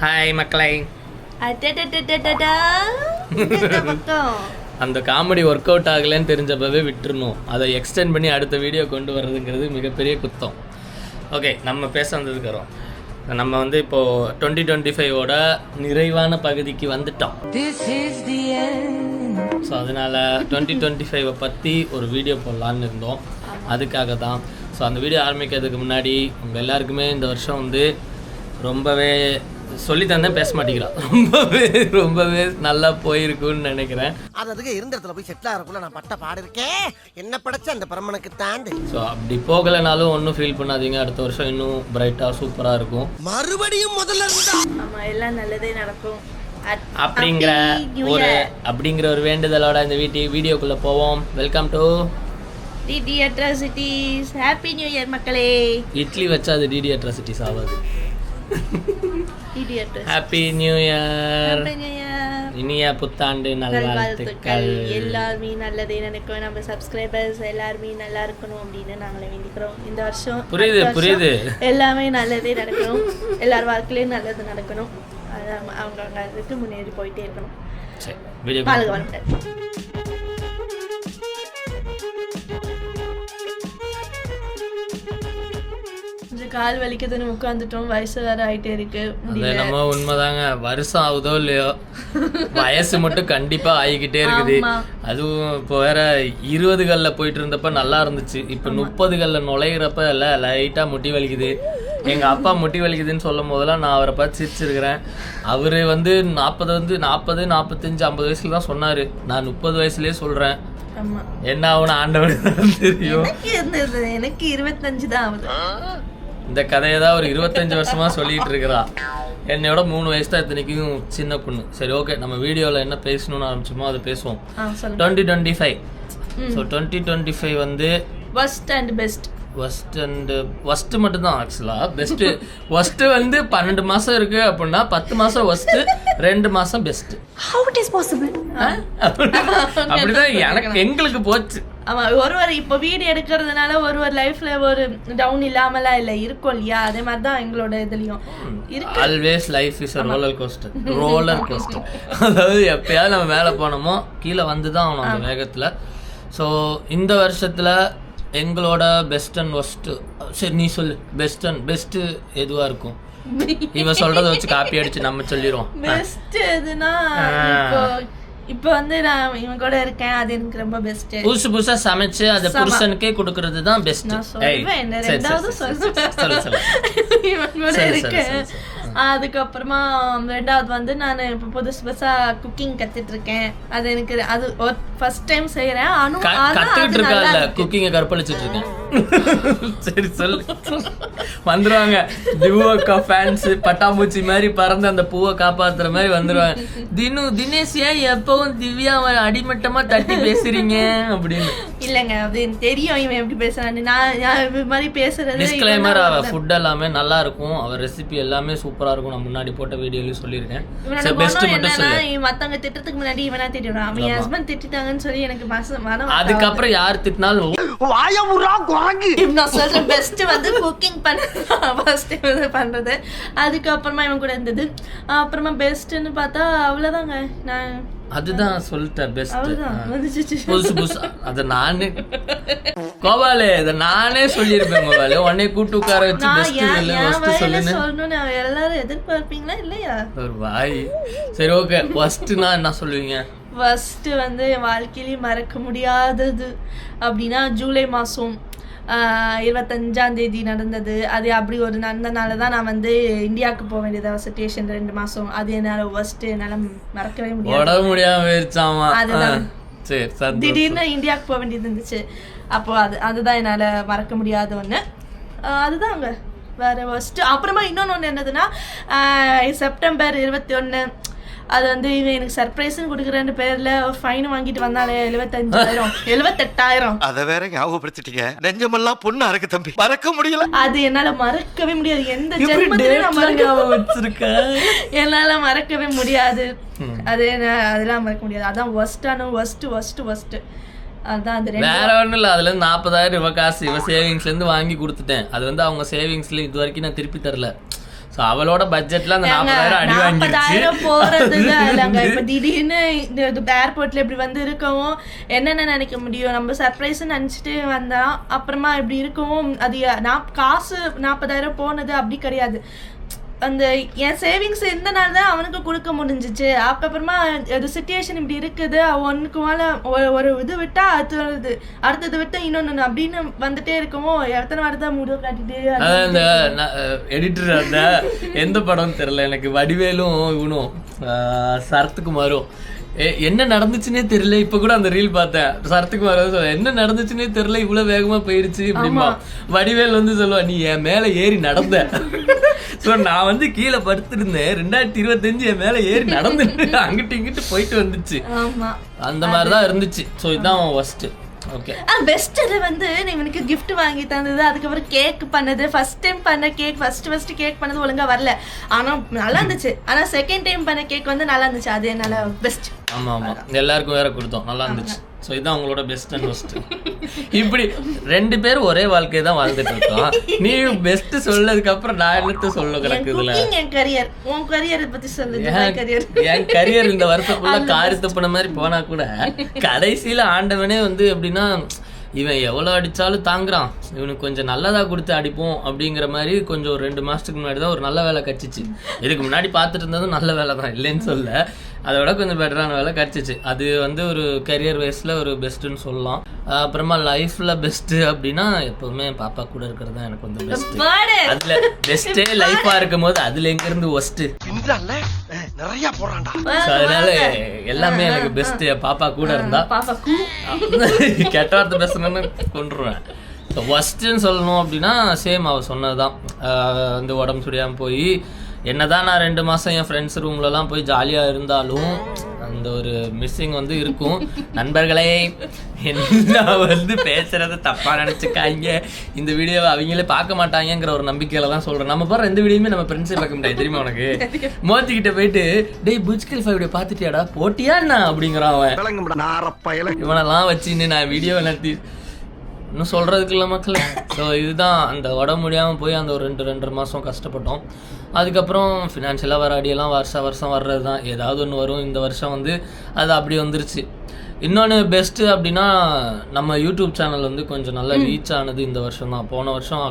Hi மக்களை. அந்த comedy work out ஆகலைன்னு தெரிஞ்சப்பவே விட்டுருணும். அதை எக்ஸ்டெண்ட் பண்ணி அடுத்த வீடியோ கொண்டு வர்றதுங்கிறது மிகப்பெரிய குத்தம். ஓகே, நம்ம பேச வந்ததுக்கிறோம். நம்ம வந்து இப்போது 2025ஓட நிறைவான பகுதிக்கு வந்துட்டோம். ஸோ அதனால் 2025 பற்றி ஒரு வீடியோ போடலான்னு இருந்தோம். அதுக்காக தான். ஸோ அந்த வீடியோ ஆரம்பிக்கிறதுக்கு முன்னாடி உங்கள் எல்லாருக்குமே இந்த வருஷம் வந்து ரொம்பவே சொல்லி தந்தேன், பேச மாட்டேங்கிறான். ரொம்பவே நல்லா போயிருக்குன்னு நினைக்கிறேன். அதுக்கு இருந்த இடத்துல போய் செட்டில் ஆகிறக்குள்ள நான் பட்ட பாடு இருக்கேன். என்ன படைச்ச அந்த பரமனுக்கு தாண்டி. ஸோ அப்படி போகலைனாலும் ஒன்றும் ஃபீல் பண்ணாதீங்க. அடுத்த வருஷம் இன்னும் பிரைட்டாக சூப்பராக இருக்கும். மறுபடியும் முதல்ல இருந்தா எல்லாம் நல்லதே நடக்கும் அப்படிங்கிற ஒரு வேண்டுதலோட இந்த வீடியோக்குள்ளே போவோம். Welcome to DD atrocities. Happy new year மக்களே. இட்லி வச்சா அது டிடி அட்ராசிட்டிஸ் ஆகாது. Happy new year. இனிய புத்தாண்டு நல்வாழ்த்துக்கள். எல்லாருமே நல்லதே நினைக்கும். நம்ம சப்ஸ்கிரைபர்ஸ் எல்லாருமே நல்லா இருக்கணும் அப்படின்னு நாங்களே வேண்டிக்கிறோம். இந்த வருஷம் புரியுது எல்லாமே நல்லதே நடக்கணும். எல்லார் வாழ்க்கையிலும் நல்லது நடக்கணும். அவங்க அதுக்கு முன்னேறி போயிட்டே இருக்கணும். கால் வலிக்குதுன்னு உட்காந்துட்டோம். வயசு வேற ஆயிட்டே இருக்கு. நம்ம உண்மைதாங்க. வருஷம் ஆகுதோ இல்லையோ வயசு மட்டும் கண்டிப்பா ஆகிக்கிட்டே இருக்குது. அதுவும் இப்போ வேற 20களில் போயிட்டு இருந்தப்ப நல்லா இருந்துச்சு. இப்போ 30களில் நுழையிறப்ப எல்லாம் லைட்டா முட்டி வலிக்குது. எங்க அப்பா முட்டி வலிக்குதுன்னு சொல்லும் போதெல்லாம் நான் அவரை பார்த்து சிரிச்சிருக்கிறேன். அவரு வந்து 40 45 50 வயசுல தான் சொன்னாரு. நான் 30 வயசுலயே சொல்றேன். என்ன ஆகுன ஆண்டவன் தெரியும். எனக்கு 25 தான் ஆகுது. இந்த கதையை தான் ஒரு 25 வருஷமா சொல்லிட்டு இருக்கிறா. என்னையோட 3 வயசு தான் இத்தனைக்கும் சின்ன பொண்ணு. சரி, ஓகே, நம்ம வீடியோவில் என்ன பேசணும்னு ஆரம்பிச்சோமோ அதை பேசுவோம். 2025. ஸோ 2025 வந்து ஃபர்ஸ்ட் அண்ட் பெஸ்ட். ஃபர்ஸ்ட் மட்டும் தான் ஆக்சுவலாக. ஃபர்ஸ்ட் வந்து 12 மாசம் இருக்கு அப்படின்னா 10 மாசம் ஃபர்ஸ்ட், 2 மாசம் best. How it is possible? அப்படிதான் எங்களுக்கு போச்சு. ஆமா, ஒருவர் இப்போ வீடியோ எடுக்கிறதுனால ஒருவர் லைஃப்ல ஒரு டவுன் இல்லாமலாம் இல்லை இருக்கும் இல்லையா? அதே மாதிரி தான் எங்களோட இதுலயும் இருக்கு. Always life is roller coaster. அதாவது எப்பயாவது நம்ம மேலே போனோமோ கீழே வந்து தான் ஆகணும் அந்த வேகத்துல. ஸோ இந்த வருஷத்துல எங்களோட பெஸ்ட் அண்ட் ஒஸ்ட். சரி, நீ சொல்லு. பெஸ்ட் எதுவா இருக்கும்? இவ சொல்றத வச்சு காப்பி அடிச்சு நம்ம சொல்லிடுவோம். பெஸ்ட் எதுனா இப்போ வந்து நான் இவன் கூட இருக்கேன், அது எனக்கு ரொம்ப பெஸ்ட். புதுசா சமைச்சு அதை புருஷனுக்கே கொடுக்கறது தான் பெஸ்ட். ரெண்டாவது இவன் கூட இருக்கேன். அதுக்கப்புறமா ரெண்டாவது வந்து நான் இப்போ புதுசா குக்கிங் கத்துட்டு இருக்கேன். அது எனக்கு அது ஃபர்ஸ்ட் டைம் செய்யறேன். கத்துக்கிட்டு இருக்கா குக்கிங்க கற்பழிச்சிட்டு இருக்கேன். சரி சொல்லு. வந்துருவாங்க திவ்யாக்கா ஃபேன்ஸ் பட்டாம்பூச்சி மாதிரி பறந்து அந்த பூவை காப்பாத்துற மாதிரி வந்துருவாங்க. தினேஷ் ஏன் எப்பவும் திவ்யா அடிமட்டமா தட்டி பேசுறீங்க அப்படின்னு. இல்லங்க, அது தெரியும் இவன் எப்படி பேசுறான்னு. நான் இது மாதிரி பேசுறது டிஸ்க்ளைமர். அவ ஃபுட் எல்லாமே நல்லா இருக்கும், அவர் ரெசிபி எல்லாமே சூப்பரா இருக்கும். நான் முன்னாடி போட்ட வீடியோலயும் சொல்லியிருக்கேன். மத்தவங்க திட்டத்துக்கு முன்னாடி இவனா திட்டுறான். அவன் ஹஸ்பண்ட் திட்டாங்கன்னு சொல்லி எனக்கு மனம். அதுக்கப்புறம் யார் திட்டினாலும் பெஸ்ட் வந்து குக்கிங் பண்றது. அதுக்கப்புறமா இவன் கூட இருந்தது. அப்புறமா பெஸ்ட்னு பார்த்தா அவ்வளவுதாங்க. நான் அதுதான் சொல்லிட்டேன். பெஸ்ட் புதுசு அத நானே கோபாலே இதை நானே சொல்லியிருப்பேன். கோபாலே உடனே கூட்டு உட்கார வச்சு பெஸ்ட் சொல்லணும். எல்லாரும் எதிர்பார்ப்பீங்களா இல்லையா? ஒரு வாய். சரி, ஓகே. ஃபர்ஸ்ட்னா என்ன சொல்லுவீங்க? ஃபர்ஸ்ட் வந்து வாழ்க்கையிலேயே மறக்க முடியாதது அப்படின்னா ஜூலை மாதம் 25ஆம் தேதி நடந்தது. அது அப்படி ஒரு நடந்தனால தான் நான் வந்து இந்தியாவுக்கு போக வேண்டியது சிச்சுவேஷன் 2 மாதம். அது என்னால் ஃபர்ஸ்ட் என்னால் மறக்கவே முடியாது. அதுதான் திடீர்னு இந்தியாவுக்கு போக வேண்டியது இருந்துச்சு. அப்போ அதுதான் என்னால் மறக்க முடியாத ஒன்று. அதுதான் அங்கே வேற ஃபர்ஸ்ட். அப்புறமா இன்னொன்று என்னதுன்னா செப்டம்பர் 21 அது வந்து இவன் எனக்கு சர்ப்ரைஸ்ன்னு கொடுக்குறேன்னு பேர்ல ஒரு ஃபைன் வாங்கிட்டு வந்தாலே 78,000. அத வேற ஞாபகப்படுத்திட்டீங்க. நெஞ்சமெல்லாம் பொண்ணு அறக்கு தம்பி, மறக்க முடியல. அது என்னால மறக்கவே முடியாது. எந்த என்னால மறக்கவே முடியாது. அதெல்லாம் மறக்க முடியாது. அதான் ஒஸ்ட். அதான் அது வேற ஒன்றும் இல்லை. அதுல இருந்து 40,000 ரூபாய் காசு இவ சேவிங்ஸ்ல இருந்து வாங்கி கொடுத்துட்டேன். அது வந்து அவங்க சேவிங்ஸ்ல இது வரைக்கும் நான் திருப்பி தரல. ஸோ அவளோட பட்ஜெட்ல அந்த 40,000 அடி வாங்கிடுச்சு. 40,000 போறதுல இல்லைங்க. இப்ப திடீர்னு இந்த ஏர்போர்ட்ல இப்படி வந்து இருக்கவும் என்னென்ன நினைக்க முடியும்? நம்ம சர்ப்ரைஸ் நினைச்சிட்டு வந்தா அப்புறமா இப்படி இருக்கவும் அது காசு 40,000 போனது அப்படி கிடையாது. அந்த என் சேவிங்ஸ் இந்த நாள் தான் அவனுக்கு கொடுக்க முடிஞ்சிச்சு. அதுக்கப்புறமா ஒரு சிச்சுவேஷன் இப்படி இருக்குது, ஒன்றுக்கு மேலே ஒரு இது விட்டா அடுத்தது விட்டா இன்னொன்று அப்படின்னு வந்துட்டே இருக்கவும் எத்தனை வாரம் தான் முடிவு காட்டிட்டு. அந்த எடிட்டர் அந்த எந்த படம்னு தெரியல எனக்கு, வடிவேலும் இவனும் சரத்குமாரும் என்ன நடந்துச்சுன்னே தெரியல. இப்ப கூட அந்த ரீல் பார்த்தேன், சரத்குமார் என்ன நடந்துச்சுன்னே தெரியல, இவ்வளவு வேகமா போயிடுச்சு அப்படிமா. வடிவேல் வந்து சொல்லுவா, நீ என் மேல ஏறி நடந்த. ஸோ நான் வந்து கீழே படுத்திருந்தேன், 2025 என் மேல ஏறி நடந்துட்டு அங்கிட்டு இங்கிட்டு போயிட்டு வந்துச்சு. அந்த மாதிரிதான் இருந்துச்சு. ஸோ இதுதான் ஒஸ்ட். ஓகே, பெஸ்ட் வந்து இவனுக்கு கிஃப்ட் வாங்கி தந்தது, அதுக்கப்புறம் கேக் பண்ணது. ஃபர்ஸ்ட் டைம் பண்ண கேக், ஃபர்ஸ்ட் கேக் பண்ணது ஒழுங்கா வரல, ஆனா நல்லா இருந்துச்சு. ஆனா செகண்ட் டைம் பண்ண கேக் வந்து நல்லா இருந்துச்சு, அது என்னால பெஸ்ட். ஆமா ஆமா, எல்லாருக்கும் வேற கொடுத்தோம், நல்லா இருந்துச்சு. ஸோ இதுதான் உங்களோட பெஸ்ட் அண்ட் ஒஸ்ட். இப்படி 2 பேரும் ஒரே வாழ்க்கையை தான் வாழ்ந்துட்டு இருக்கோம். நீ பெஸ்ட் சொல்லதுக்கு அப்புறம் நான் என்னத்த சொல்ல கிடக்குதுல. என் கரியர், உன் கரியரை பத்தி சொல்லு. என் கரியர் இந்த வருஷத்துக்குள்ள காரி தப்புன மாதிரி போனா கூட கடைசியில ஆண்டவனே வந்து எப்படின்னா, இவன் எவ்வளோ அடித்தாலும் தாங்குறான், இவனுக்கு கொஞ்சம் நல்லதாக கொடுத்து அடிப்போம் அப்படிங்கிற மாதிரி கொஞ்சம் ஒரு 2 மாதத்துக்கு முன்னாடி தான் ஒரு நல்ல வேலை கிடச்சிச்சு. இதுக்கு முன்னாடி பார்த்துட்டு இருந்ததும் நல்ல வேலை தான், இல்லைன்னு சொல்ல, அதை விட கொஞ்சம் பெட்டரான வேலை கிடச்சிச்சு. அது வந்து ஒரு கரியர் வைஸில் ஒரு பெஸ்ட்டுன்னு சொல்லலாம். அப்புறமா லைஃப்பில் பெஸ்ட்டு அப்படின்னா எப்போவுமே பாப்பா கூட இருக்கிறது தான் எனக்கு வந்து பெஸ்ட்டு. அதில் பெஸ்ட்டே லைஃபாக இருக்கும் போது அதில் எங்கேருந்து ஒஸ்ட்டு நிறைய போறான்டா. அதனால எல்லாமே எனக்கு பெஸ்ட். பாப்பா கூட இருந்தா கெட்ட வார்த்தை பேசணும்னு கொண்டுருவேன். ஸோ ஒஸ்ட்ன்னு சொல்லணும் அப்படின்னா சேம் அவ சொன்னதுதான். வந்து உடம்பு முடியாமல் போய் என்னதான் நான் 2 மாதம் என் ஃப்ரெண்ட்ஸ் ரூம்லலாம் போய் ஜாலியாக இருந்தாலும் அந்த ஒரு மிஸ்ஸிங் வந்து இருக்கும். நண்பர்களே, என்ன வந்து பேசுறத தப்பா நினைச்சுக்காங்க, இந்த வீடியோவை அவங்களே பார்க்க மாட்டாங்கிற ஒரு நம்பிக்கையில தான் சொல்றேன். நம்ம பாரு எந்த வீடியோமே நம்ம ஃப்ரெண்ட்ஸே பார்க்க முடியாது, தெரியுமா உனக்கு? மோத்திக்கிட்ட போயிட்டு டேய் புஜ் கலிஃபா வீடியோ பார்த்துட்டியாடா, போட்டியா என்ன அப்படிங்கிறான் அவன். இவனெல்லாம் வச்சுன்னு நான் வீடியோ நடத்தி இன்னும் சொல்கிறதுக்கு இல்லை மக்களே. ஸோ இதுதான் அந்த உடம்பு முடியாமல் போய் அந்த ஒரு 2-2.5 மாதம் கஷ்டப்பட்டோம். அதுக்கப்புறம் ஃபினான்ஷியலாக வர அடியெல்லாம் வருஷம் வர்றது தான், ஏதாவது ஒன்று வரும். இந்த வருஷம் வந்து அது அப்படி வந்துருச்சு. இன்னொன்று பெஸ்ட்டு அப்படின்னா நம்ம யூடியூப் சேனல் வந்து கொஞ்சம் நல்லா ரீச் ஆனது இந்த வருஷம் தான். போன வருஷம்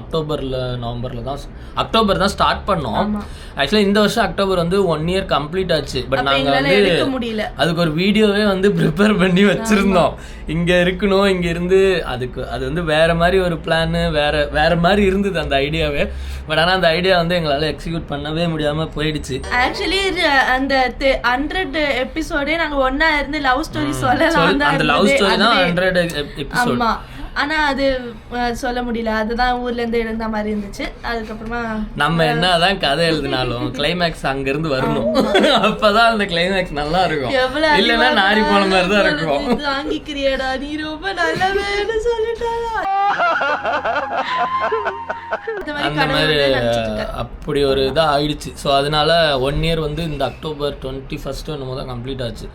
அக்டோபர் தான் ஸ்டார்ட் பண்ணோம். ஆக்சுவலாக இந்த வருஷம் அக்டோபர் வந்து 1 year கம்ப்ளீட் ஆச்சு. பட் நாங்கள் வந்து அதுக்கு ஒரு வீடியோவே வந்து ப்ரிப்பேர் பண்ணி வச்சுருந்தோம். இங்கே இருக்கணும், இங்கே இருந்து அதுக்கு அது வந்து வேறு மாதிரி ஒரு பிளான்னு வேறு மாதிரி இருந்தது அந்த ஐடியாவே. பட் ஆனால் அந்த ஐடியா வந்து எங்களால் எக்ஸிக்யூட் பண்ணவே முடியாமல் போயிடுச்சு. ஆக்சுவலி அந்த 100 எபிசோடே நாங்கள் ஒன்றா இருந்து லவ் ஸ்டோரி சொல்லலாம். அந்த லவ் ஸ்டோரி தான் 100 எபிசோட். ஆனா அது சொல்ல முடியல, அதுதான் ஊர்ல இருந்து எழுந்த மாதிரி இருந்துச்சு. அதுக்கப்புறமா நம்ம என்னதான் கதை எழுதினாலும் கிளைமேக்ஸ் அங்க இருந்து வரணும், அப்பதான் அந்த கிளைமேக்ஸ் நல்லா இருக்கும். இல்லன்னா நாரி போன மாதிரி தான் இருக்கும். வாங்கிக்கிறியடா நீ, ரொம்ப நல்லவேன்னு சொல்லிட்டாடா. அந்த மாதிரி அப்படி ஒரு இதா ஆயிடுச்சு. ஸோ அதனால 1 year வந்து இந்த அக்டோபர் 21 என்னமோ தான் கம்ப்ளீட் ஆச்சு.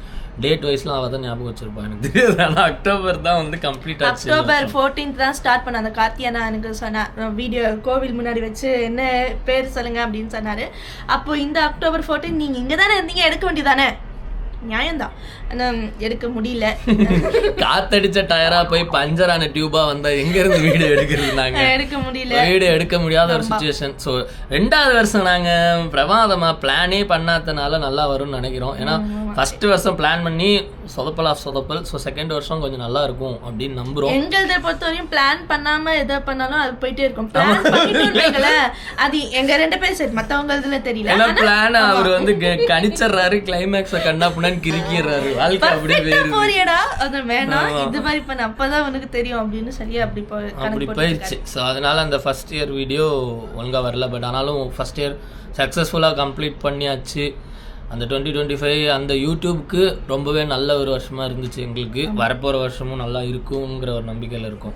டேட் வைஸ்லாம் அவள் தான் ஞாபகம் வச்சிருப்பா, எனக்கு தெரியாது. ஆனால் அக்டோபர் தான் வந்து கம்ப்ளீட் ஆச்சு. அக்டோபர் 14th தான் ஸ்டார்ட் பண்ண. அந்த கார்த்தியானா எனக்கு சொன்னா வீடியோ கோவில் முன்னாடி வச்சு என்ன பேர் சொல்லுங்க அப்படின்னு சொன்னாரு. அப்போ இந்த அக்டோபர் 14 நீங்க இங்க தானே இருந்தீங்க, எடுக்க வேண்டியதானே? நியாயம்தான், ஆனால் எடுக்க முடியல. காத்தடிச்ச டயரா போய் பஞ்சரான டியூபா வந்தா எங்க இருந்து வீடியோ எடுக்கிறது? நாங்க எடுக்க முடியல, வீடியோ எடுக்க முடியாத ஒரு சிச்சுவேஷன். ஸோ 2வது வருஷம் நாங்க பிரமாதமா பிளானே பண்ணாதனால நல்லா வரும்னு நினைக்கிறோம். ஏன்னா ஃபர்ஸ்ட் வருஷம் பிளான் பண்ணி சொதப்பல். ஸோ 2nd வருஷம் கொஞ்சம் நல்லா இருக்கும் அப்படின்னு நம்புறோம். எங்களை பொறுத்தவரையும் பிளான் பண்ணாம எதை பண்ணாலும் அது போயிட்டே இருக்கும். அது எங்க 2 பேர் சரி, மத்தவங்க இதுல தெரியல. ஏன்னா பிளான் அவர் வந்து கணிச்சிடுறாரு, கிளைமேக்ஸ கண்ணா புண்ணான்னு கிறுக்கிறாரு. வாழ்க்கை அப்படி போறியடா, அது வேணாம் இது மாதிரி பண்ண, அப்பதான் உனக்கு தெரியும் அப்படின்னு சொல்லி அப்படி போயிடுச்சு. ஸோ அதனால அந்த ஃபர்ஸ்ட் இயர் வீடியோ ஒழுங்கா வரல. பட் ஆனாலும் ஃபர்ஸ்ட் இயர் சக்ஸஸ்ஃபுல்லாக கம்ப்ளீட் பண்ணியாச்சு. அந்த 2025 அந்த யூடியூப்க்கு ரொம்பவே நல்ல ஒரு வருஷமாக இருந்துச்சு எங்களுக்கு. வரப்போகிற வருஷமும் நல்லா இருக்குங்கிற ஒரு நம்பிக்கையில் இருக்கும்.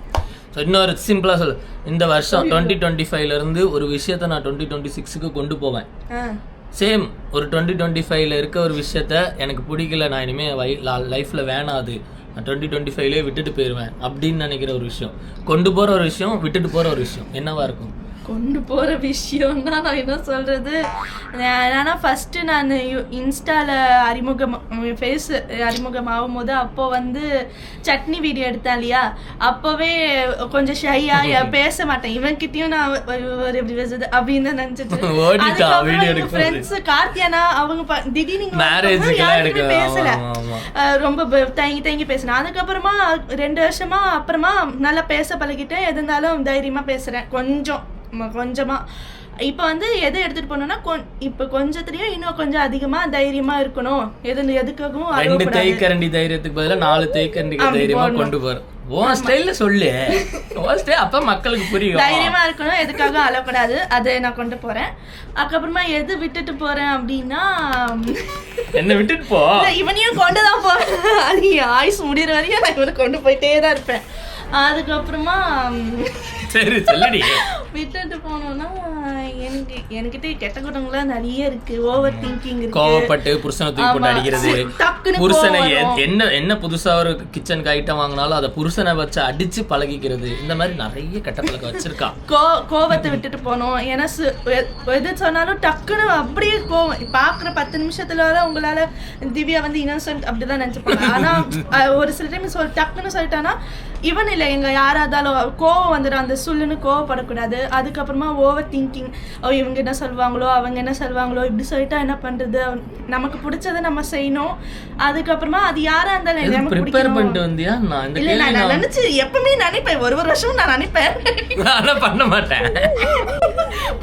ஸோ இன்னொரு சிம்பிளாக சொல்லு, இந்த வருஷம் 2025லேருந்து ஒரு விஷயத்த நான் 2026க்கு கொண்டு போவேன். சேம் ஒரு 2025ல் இருக்க ஒரு விஷயத்த எனக்கு பிடிக்கல, நான் இனிமேல் லைஃப்பில் வேணாது, நான் 2025லே விட்டுட்டு போயிடுவேன் அப்படின்னு நினைக்கிற ஒரு விஷயம், கொண்டு போகிற ஒரு விஷயம், விட்டுட்டு போகிற ஒரு விஷயம் என்னவா இருக்கும்? கொண்டு போகிற விஷயம்னா நான் என்ன சொல்கிறது, ஆனால் ஃபஸ்ட்டு நான் இன்ஸ்டாவில் அறிமுகமாகும் போது அப்போ வந்து சட்னி வீடியோ எடுத்தேன் இல்லையா, அப்போவே கொஞ்சம் ஷையாக பேச மாட்டேன். இவன்கிட்டயும் நான் ஒரு எப்படி பேசுறது அப்படின்னு நினச்சிட்டு ஃப்ரெண்ட்ஸ் கார்த்தியானா அவங்க திடீர்னு பேசல, ரொம்ப தயங்கி பேசினேன். அதுக்கப்புறமா 2 வருஷமா அப்புறமா நல்லா பேச பழகிட்டேன். எது இருந்தாலும் தைரியமா பேசுறேன், கொஞ்சமா. இப்போ வந்து எதை எடுத்துட்டு போனோம்னா இப்போ கொஞ்சத்துலயும் இன்னும் கொஞ்சம் அதிகமா தைரியமா இருக்கணும். எதுக்காகவும் 2 தேய்க்கரண்டி தைரியத்துக்கு பதிலா 4 தேய்க்கரண்டி தைரியமா கொண்டு போற உன் ஸ்டைல்ல சொல்லு. அப்ப மக்களுக்கு புரியும். தைரியமா இருக்கணும், எதுக்காக அழக்கூடாது, அதை நான் கொண்டு போறேன். அதுக்கப்புறமா எது விட்டுட்டு போறேன் அப்படின்னா, என்ன விட்டுட்டு போ, இவனையும் கொண்டுதான் போறேன். அது ஆயுஸ் முடிகிற வரையும் நான் இவனை கொண்டு போயிட்டே தான் இருப்பேன். அதுக்கப்புறமா சரி சொல்லடி, விட்டுட்டு போனோம்னா என்கிட்ட கெட்ட குணங்கள்லாம் நிறைய இருக்கு. ஓவர் திங்கிங் இருக்கு, கோவப்பட்டு புருஷனை தூக்கி போட்டு அடிக்கிறது, புருஷனை என்ன புதுசா ஒரு கிச்சனுக்கு ஐட்டம் வாங்கினாலும் அதை புருஷனை வச்சு அடிச்சு பழகிக்கிறது, இந்த மாதிரி நிறைய கெட்ட பழக்கம் வச்சிருக்கா. கோவத்தை விட்டுட்டு போனோம். ஏன்னா எது சொன்னாலும் டக்குன்னு அப்படியே கோவம். பாக்குற 10 நிமிஷத்துல உங்களால திவ்யா வந்து இன்னசென்ட் அப்படிதான் நினைச்சுப்பாங்க. ஆனா ஒரு சில டைம் டக்குன்னு சொல்லிட்டானா, இவன் இல்லை எங்க யாரா இருந்தாலும் கோவம் வந்துடும். அந்த சொல்லுன்னு கோவப்படக்கூடாது. அதுக்கப்புறமா ஓவர் திங்கிங், இவங்க என்ன சொல்லுவாங்களோ அவங்க என்ன சொல்லுவாங்களோ, இப்படி சொல்லிட்டா என்ன பண்றது, நமக்கு பிடிச்சதை நம்ம செய்யணும். அதுக்கப்புறமா அது யாரா இருந்தாலும் இல்ல, நான் நினைச்சு எப்பவுமே நினைப்பேன், ஒரு வருஷமும் நான் நினைப்பேன், பண்ண மாட்டேன்.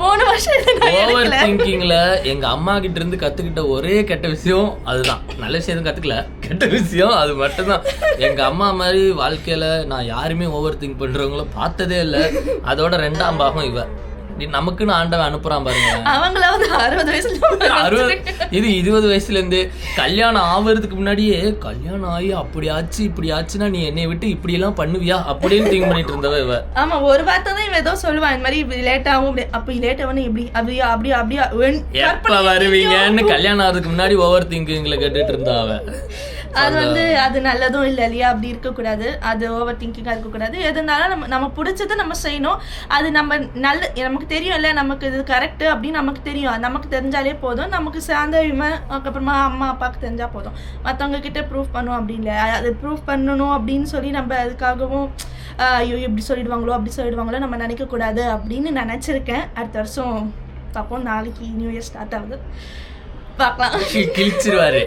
போன வருஷம் ஓவர் திங்கிங்ல எங்க அம்மா கிட்ட இருந்து கத்துக்கிட்ட ஒரே கெட்ட விஷயம் அதுதான். நல்ல விஷயம் கத்துக்கல, கெட்ட விஷயம் அது மட்டும்தான். எங்க அம்மா மாதிரி வாழ்க்கையில நான் யாருமே ஓவர் திங்க் பண்றவங்கள பார்த்ததே இல்லை. அதோட 2ஆம் பாகம் இவ. நமக்குன்னு ஆண்டவன் அனுப்புறான் பாருங்க. அவங்களாவது 60 வயசுல இது 20 வயசுல இருந்து கல்யாணம் ஆவறதுக்கு முன்னாடியே கல்யாணம் ஆகி அப்படி ஆச்சு இப்படி ஆச்சுன்னா நீ என்னை விட்டு இப்படி எல்லாம் பண்ணுவியா அப்படின்னு திங்க் பண்ணிட்டு இருந்தவ இவ. ஆமா, ஒரு வார்த்தை தான் இவ ஏதோ சொல்லுவான், இந்த மாதிரி லேட் ஆகும், அப்ப லேட் ஆகும், இப்படி அப்படியா அப்படியா அப்படியா எப்ப வருவீங்கன்னு கல்யாணம் ஆகிறதுக்கு முன்னாடி ஓவர் திங்கிங்ல கேட்டுட்டு இருந்தா அவ. அது வந்து அது நல்லதும் இல்லை இல்லையா, அப்படி இருக்கக்கூடாது. அது ஓவர் திங்கிங்காக இருக்கக்கூடாது. எது இருந்தாலும் நம்ம பிடிச்சதை நம்ம செய்யணும். அது நமக்கு தெரியும் இல்லை, நமக்கு இது கரெக்டு அப்படின்னு நமக்கு தெரியும். நமக்கு தெரிஞ்சாலே போதும். நமக்கு சார்ந்த அதுக்கப்புறமா அம்மா அப்பாவுக்கு தெரிஞ்சா போதும். மற்றவங்க கிட்ட ப்ரூஃப் பண்ணும் அப்படி இல்லை. அது ப்ரூஃப் பண்ணணும் அப்படின்னு சொல்லி நம்ம அதுக்காகவும் ஐயோ இப்படி சொல்லிடுவாங்களோ அப்படி சொல்லிடுவாங்களோ நம்ம நினைக்கக்கூடாது அப்படின்னு நினச்சிருக்கேன். அடுத்த வருஷம் பார்ப்போம். நாளைக்கு நியூ இயர் ஸ்டார்ட் ஆகுது, பார்க்கலாம். கிழிச்சிருவாரு.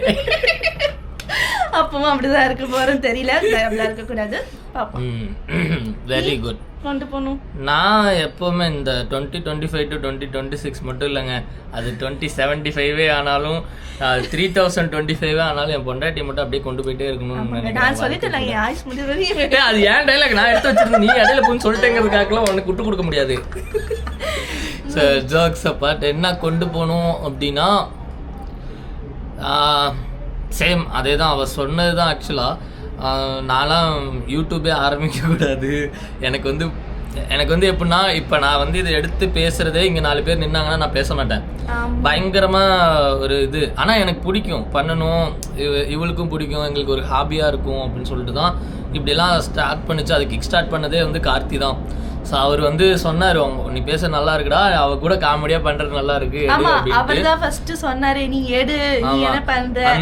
அப்பவும் அப்படிதான் இருக்க போறோம், தெரியல. அப்படிலாம் இருக்கக்கூடாது, பார்ப்போம். Very good. கொண்டு போகணும். நான் எப்பவுமே இந்த 2025 to 2026 மட்டும் இல்லைங்க, அது 2075 ஆனாலும் 3025 ஆனாலும் என் பொண்டாட்டி மட்டும் அப்படியே கொண்டு போயிட்டே இருக்கணும்னு நான் சொல்லிட்டேன். ஆயுஷ் முடிவு அது ஏன் டைலாக் நான் எடுத்து வச்சிருந்தேன், நீ இடையில போய் சொல்லிட்டேங்கிறதுக்காகலாம் உனக்கு விட்டு கொடுக்க முடியாது. ஜோக்ஸ் அப்பார்ட் என்ன கொண்டு போகணும் அப்படின்னா, சேம் அதே தான் அவள் சொன்னது தான். ஆக்சுவலாக நான்லாம் யூடியூபே ஆரம்பிக்கக்கூடாது. எனக்கு வந்து எப்படின்னா, இப்போ நான் வந்து இதை எடுத்து பேசுகிறதே இங்கே 4 பேர் நின்னாங்கன்னா நான் பேச மாட்டேன். பயங்கரமாக ஒரு இது. ஆனால் எனக்கு பிடிக்கும் பண்ணணும், இவளுக்கும் பிடிக்கும், எங்களுக்கு ஒரு ஹாபியாக இருக்கும் அப்படின்னு சொல்லிட்டு தான் இப்படிலாம் ஸ்டார்ட் பண்ணிச்சு. அது கிக் ஸ்டார்ட் பண்ணதே வந்து கார்த்தி தான். ஸோ அவர் வந்து சொன்னார், நீ பேச நல்லா இருக்குடா, அவ கூட காமெடியா பண்றது நல்லா இருக்கு. அவர் தான் ஃபர்ஸ்ட் சொன்னாரு, நீ எடு, நீ என்ன பண்ற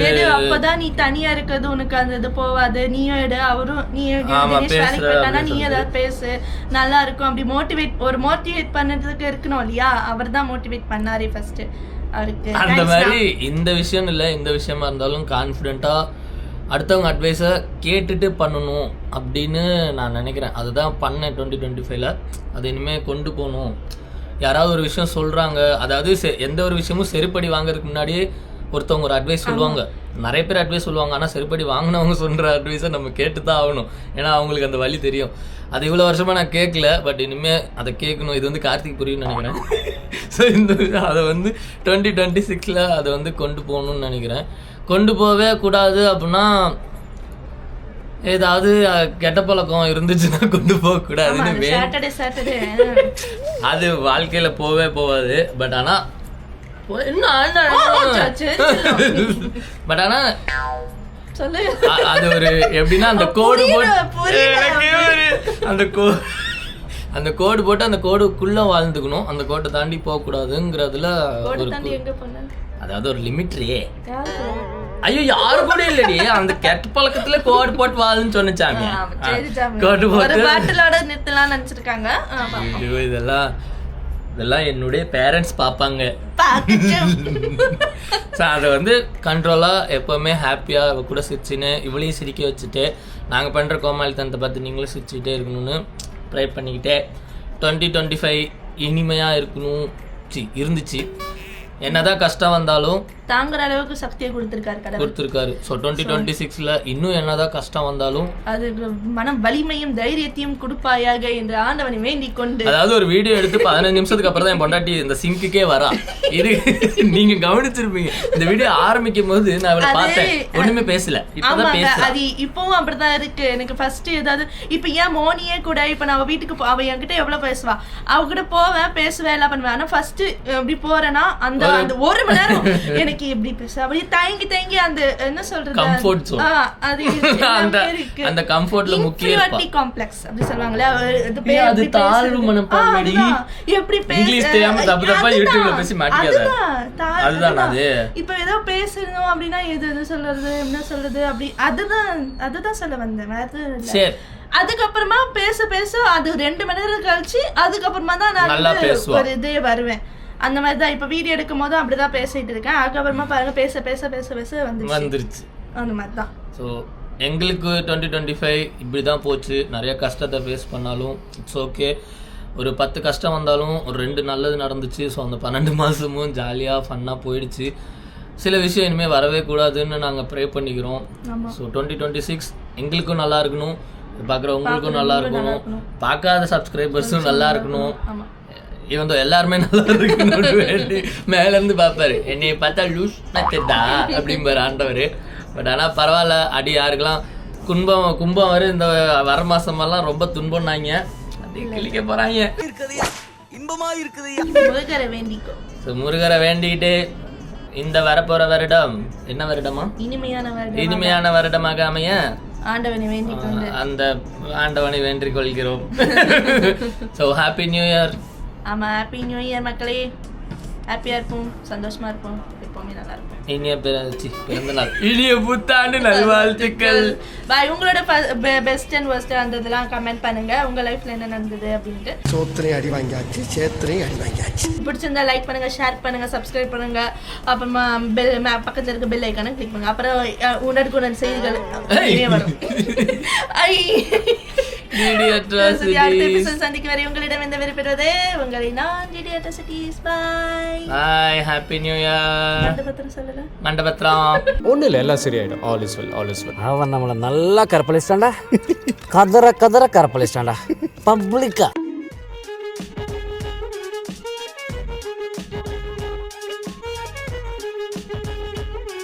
எடு, அப்பதான் நீ தனியா இருக்கிறது உனக்கு அந்த இது போவாது, நீயும் எடு. அவரும் நீ நீ ஏதாவது பேசு, நல்லா இருக்கும். அப்படி மோட்டிவேட் பண்ணதுக்கு இருக்கணும் இல்லையா, அவர் தான் மோட்டிவேட் பண்ணாரு ஃபர்ஸ்ட். அவருக்கு அந்த மாதிரி இந்த விஷயம் இல்லை, இந்த விஷயமா இருந்தாலும் கான்ஃபிடென்ட்டா அடுத்தவங்க அட்வைஸை கேட்டுட்டு பண்ணணும் அப்படின்னு நான் நினைக்கிறேன். அதுதான் பண்ணேன் 2025. அது இனிமேல் கொண்டு போகணும். யாராவது ஒரு விஷயம் சொல்கிறாங்க, அதாவது எந்த ஒரு விஷயமும் செருப்படி வாங்குறதுக்கு முன்னாடியே ஒருத்தவங்க ஒரு அட்வைஸ் சொல்லுவாங்க. நிறைய பேர் அட்வைஸ் சொல்லுவாங்க, ஆனால் செருப்படி வாங்கினவங்க சொல்கிற அட்வைஸை நம்ம கேட்டு தான் ஆகணும். ஏன்னா அவங்களுக்கு அந்த வழி தெரியும். அது இவ்வளோ வருஷமாக நான் கேட்கல, பட் இனிமேல் அதை கேட்கணும். இது வந்து கார்த்திக் புரியும்னு நினைக்கிறேன். ஸோ அதை வந்து 2026 அதை வந்து கொண்டு போகணும்னு நினைக்கிறேன். கொண்டு போகவே கூடாது அப்படின்னா, ஏதாவது கெட்ட பழக்கம் இருந்துச்சுன்னா கொண்டு போகக்கூடாதுன்னு அது வாழ்க்கையில போகாது. பட் ஆனா பட் ஆனா அது ஒரு எப்படின்னா, அந்த கோடு போட்டு அந்த அந்த கோடு போட்டு அந்த கோடுக்குள்ள வாழ்ந்துக்கணும், அந்த கோட்டை தாண்டி போகக்கூடாதுங்கிறதுல அதாவது ஒரு லிமிட்ரியே. ஐயோ யாரு கூட இல்லடி, அந்த கெட்ட பழக்கத்துல கோடு போட்டு வாழுன்னு சொன்னச்சாமி. கோடு போட்டு நினைச்சிருக்காங்க. இதெல்லாம் என்னுடைய பேரண்ட்ஸ் பார்ப்பாங்க. ஸோ அதை வந்து கண்ட்ரோலாக எப்போவுமே ஹாப்பியாக கூட சிரிச்சுன்னு இவளையும் சிரிக்க வச்சுட்டு நாங்கள் பண்ணுற கோமாளித்தனத்தை பார்த்து நீங்களும் சிரிச்சுக்கிட்டே இருக்கணும்னு ட்ரை பண்ணிக்கிட்டே 2025 இனிமையாக இருக்கணும் இருந்துச்சு. என்னதான் கஷ்டம் வந்தாலும் தாங்குற அளவுக்கு சக்தியை கொடுத்திருக்காரு. ஸோ 2026ல இன்னும் என்னதான் கஷ்டம் வந்தாலும் அது மனம் வலிமையும் தைரியத்தையும் கொடுப்பாயாக என்று ஆண்டவனை வேண்டிக் கொண்டு, அதாவது ஒரு வீடியோ எடுத்து 15 நிமிஷத்துக்கு அப்புறம் தான் என் பொண்டாட்டி இந்த சிங்குக்கே வரா. இது நீங்க கவனிச்சிருப்பீங்க, இந்த வீடியோ ஆரம்பிக்கும் போது நான் அவளை பார்த்தேன், ஒண்ணுமே பேசல. இப்பதான் பேசுறேன். அது இப்பவும் அப்படிதான் இருக்கு. எனக்கு ஃபர்ஸ்ட் ஏதாவது இப்ப ஏன் மோனியே கூட இப்ப நான் வீட்டுக்கு அவ என்கிட்ட எவ்வளவு பேசுவா, அவகிட்ட போவேன் பேசுவேன் எல்லாம் பண்ணுவேன். ஆனா ஃபர்ஸ்ட் அப்படி போறேன்னா அந்த ஒரு மணி நேரம் எனக்கு எப்படி பேச அப்படியே தயங்கி அந்த என்ன சொல்றது கம்ஃபர்ட் ஜோன், அது அந்த கம்ஃபர்ட்ல முக்கியமானது காம்ப்ளெக்ஸ் அப்படி சொல்வாங்களே, அது தாழ்வு மனப்பான்மை. எப்படி இங்கிலீஷ் தெரியாம தப்பா யூடியூப்ல பேசி மாட்டிக்காத. அதுதான் அது. இப்போ ஏதோ பேசணும் அப்படினா எது சொல்றது என்ன சொல்றது அப்படி அதுதான் சொல்ல வந்தேன். சரி, அதுக்கப்புறமா பேச அது 2 மணி நேரம் கழிச்சு அதுக்கப்புறமா தான் நான் ஒரு இதே வருவேன். அந்த மாதிரி தான் இப்போ வீடியோ எடுக்கும் போதும் அப்படிதான் பேசிட்டு இருக்கேன். அதுக்கப்புறமா பாருங்க பேச வந்துருச்சு. அந்த மாதிரி தான். ஸோ எங்களுக்கு 2025 இப்படி தான் போச்சு. நிறைய கஷ்டத்தை ஃபேஸ் பண்ணாலும் இட்ஸ் ஓகே. ஒரு 10 கஷ்டம் வந்தாலும் ஒரு 2 நல்லது நடந்துச்சு. ஸோ அந்த 12 மாதமும் ஜாலியாக ஃபன்னாக போயிடுச்சு. சில விஷயம் இனிமேல் வரவே கூடாதுன்னு நாங்கள் ப்ரே பண்ணிக்கிறோம். ஸோ 2026 எங்களுக்கும் நல்லா இருக்கணும், பார்க்குற உங்களுக்கும் நல்லா இருக்கணும், பார்க்காத சப்ஸ்கிரைபர்ஸும் நல்லா இருக்கணும், இவன் எல்லாருமே நல்லா இருக்கணும்னு வேண்டி மேலேருந்து பார்ப்பாரு. என்னைய பார்த்தா லூஸ் நச்சதா அப்படிம்பாரு ஆண்டவர். பட் ஆனால் பரவாயில்ல, அடி யாருக்கெல்லாம் கும்பம் வரும் இந்த வர மாசமெல்லாம் ரொம்ப துன்பம்னாங்க, அப்படி கிளிக்க போறாங்க. முருகரை வேண்டிக்கிட்டு இந்த வரப்போற வருடம் என்ன வருடமா, இனிமையான வருடமாக அமைய அந்த ஆண்டவனை வேண்டிக் கொள்கிறோம். So happy new year. ஆமா, ஹாப்பி நியூ இயர் மக்களே. ஹாப்பியா இருப்போம், சந்தோஷமா இருப்போம், எப்பவுமே நல்லா இருக்கும். இனிய பிறந்த நாள், இனிய புத்தாண்டு நல்வாழ்த்துக்கள். பாய். உங்களோட பெஸ்ட் அண்ட் வர்ஸ்ட் அந்த இதெல்லாம் கமெண்ட் பண்ணுங்க. உங்க லைஃப்ல என்ன நடந்தது அப்படின்ட்டு. சோத்திரையும் அடி வாங்கியாச்சு, சேத்திரையும் அடி வாங்கியாச்சு. பிடிச்சிருந்தா லைக் பண்ணுங்க, ஷேர் பண்ணுங்க, சப்ஸ்கிரைப் பண்ணுங்க. அப்புறமா பக்கத்துல இருக்க பெல் ஐக்கானை கிளிக் பண்ணுங்க. அப்புறம் உடனுக்குடன் செய்திகள் வரும். சந்திக்கு வரை உங்களிடம் எந்த விருப்பது உங்களை நான் டிடி atrocities. Bye bye. Happy new year. மண்டபத்திரம் சொல்லுங்க. மண்டபத்திரம் ஒன்றும் இல்லை, எல்லாம் சரியாயிடும். All is well, all is well. அவன் நம்மளை நல்லா கற்பழிச்சிட்டான்டா, கதற கரப்பழிச்சிட்டான்டா பப்ளிக்கா.